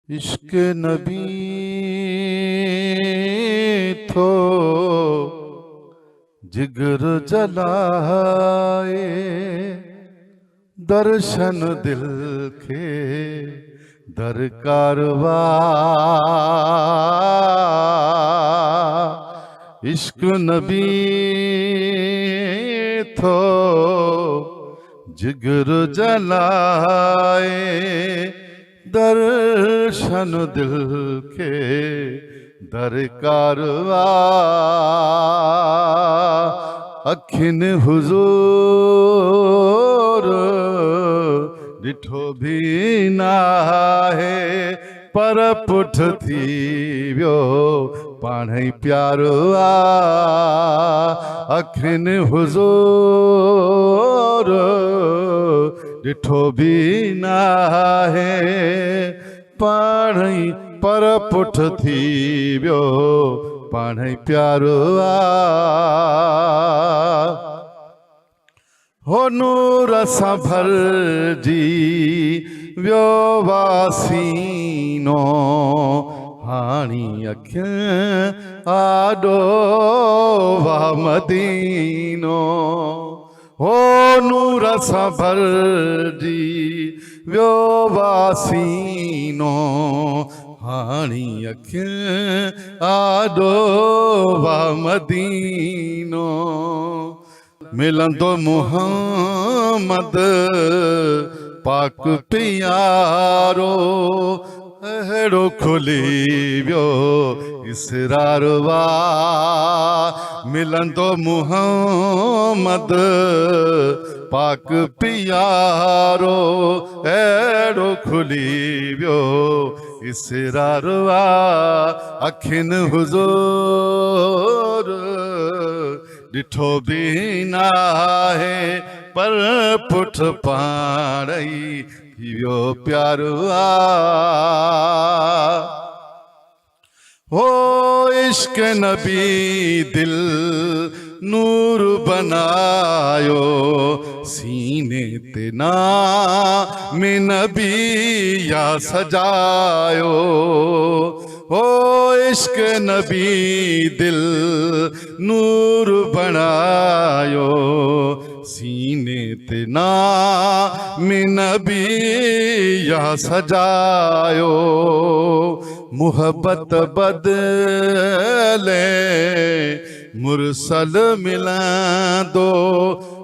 इश्क नबी थो जिगर जलाए, दर्शन दिल के दरकारवा। इश्क नबी थो जिगर जलाए, दर्शन दिल के दरकारवा। अखिन हुजूर ॾिठो भी ना है, पर पुठ थी वियो पाणई प्यारो आ। अखिन हुजूर ॾिठो भी ना है, पाणई पर पुठ थी वियो पाणई प्यारो आ। हो नूर सां भरजी वियो वासीनो, हाणी अखियूं आॾो वा मदीनो। हो नूर सां भरजी वियो वासीनो, हाणी अखियूं आॾो वा मदीनो। मिलंदो मुहम्मद पाक प्यारो, अहिड़ो खुली वियो इसरारवा। मिलंदो मुहम्मद पाक प्यारो, अहिड़ो खुली वियो इसरारवा। अखिन हुजूर ॾिठो भी ना है, पर पुठ पाणई थी वियो प्यारो आ। हो इश्क नबी दिल नूर बनायो, सीने ते नाम नबी या सजायो। हो इश्क नबी दिल नूर बनायो, सीने ते नाम नबी या सजायो। मुहब्बत बदले मुरसल मिलंदो,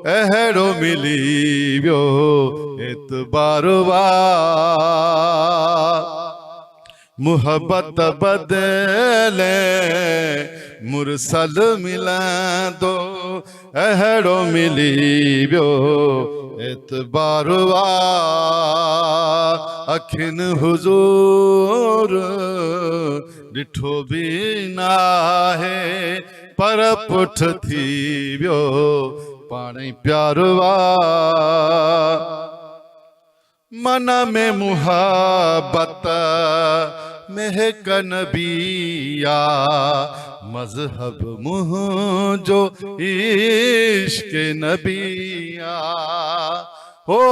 अहिड़ो मिली वियो एतबारवा। मुहब्बत बदले मुरसल मिलंदो, अहिड़ो मिली वियो एतबारवा। अखिन हुजूर ॾिठो भी ना है, पर पुठ थी वियो पाणई प्यारवा। मन में मुहब्बत महक नबिया, मजहब मुंहिंजो इश्क नबिया। हो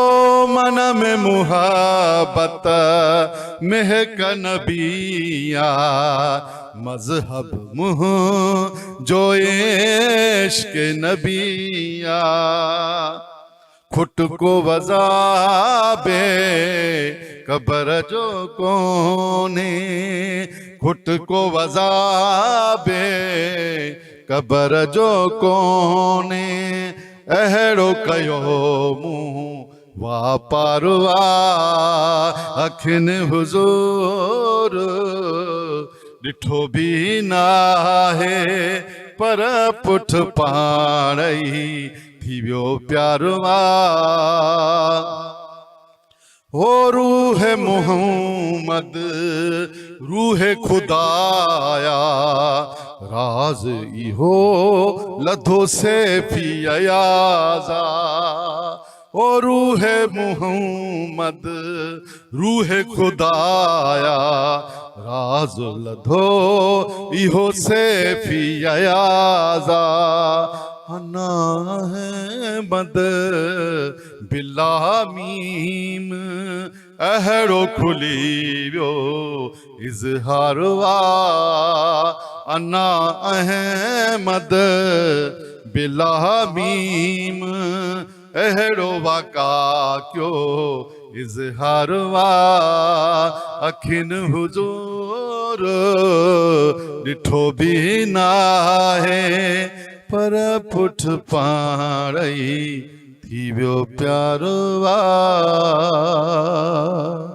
मन में मुहब्बत महक नबिया, मजहब मुंहिंजो इश्क नबिया। खुट को वज़ाबे कबर जो कोने, खुट को वज़ाबे कबर जो कोने। अहिड़ो कयो मूं वापारवा। अखिन हुजूर ॾिठो भी ना है, पर पुठ पाणई थी वियो प्यारवा। हो रूह मोहम्मद रूह खुदाया, राज इहो लधो से पियाजा। ओ रूह मोहम्मद रूह खुदाया, राज लधो इहो से पियाजा। अना है मद बिला मीम अहिड़ो खुली वियो इज़हार वा अना अहमद बिलामीम अहिड़ो वाका कयो इज़हार वा अखिन हुजूर ॾिठो बि नाहे पर पुठ पाण ई थी वियो प्यारो वा